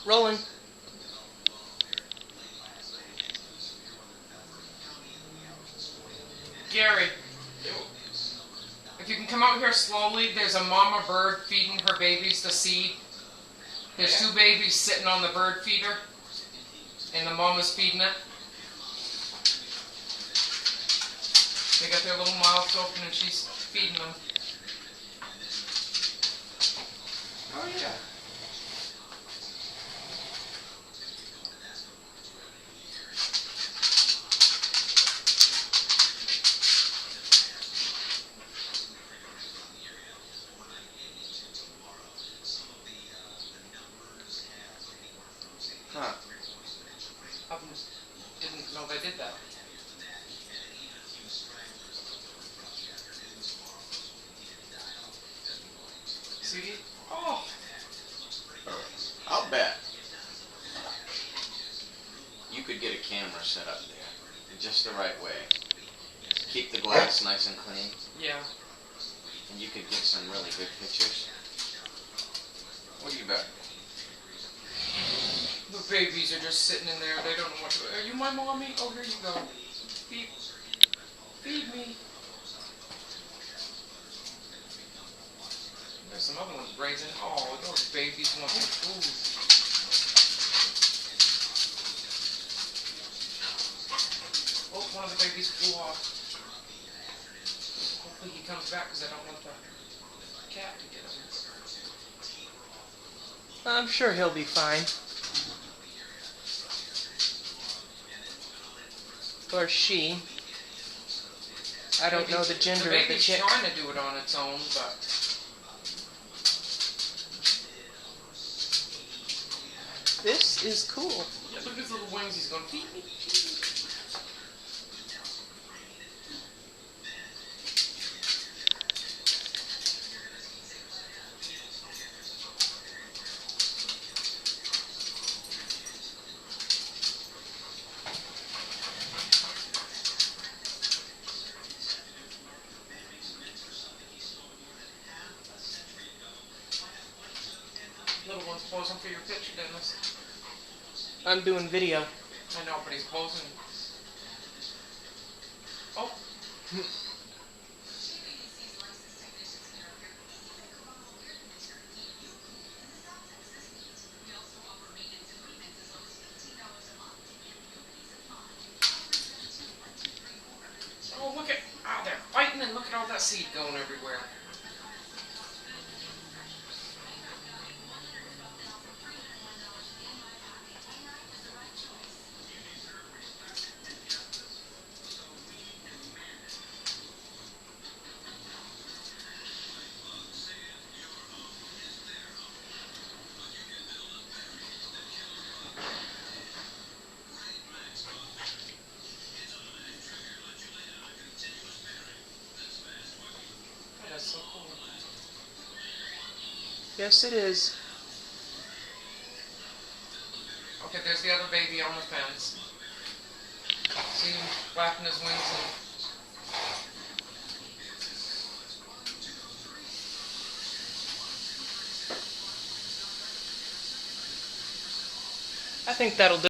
Rolling. Gary, if you can come out here slowly, there's a mama bird feeding her babies the seed. There's two babies sitting on the bird feeder, and the mama's feeding it. They got their little mouths open, and she's feeding them. Oh yeah. Huh. I didn't know they did that. See? Oh! I'll bet you could get a camera set up there just the right way. Keep the glass nice and clean. Yeah. And you could get some really good pictures. What do you bet? The babies are just sitting in there. They don't know what to do. Are you my mommy? Oh, here you go. Feed me. There's some other ones raising. Oh, those babies want some food. Oh, one of the babies flew off. Hopefully he comes back because I don't want the cat to get him. I'm sure he'll be fine. Or she. I don't know the gender of the chick. The baby's trying to do it on its own, but... This is cool. Yeah, look at his little wings. He's going, feed me. Little one's posing for your picture, Dennis. I'm doing video. I know, but he's posing. Oh. Oh, look at, oh, they're fighting, and look at all that seed going everywhere. That's so cool. Yes, it is. Okay, there's the other baby on the fence. See him flapping his wings and... I think that'll do.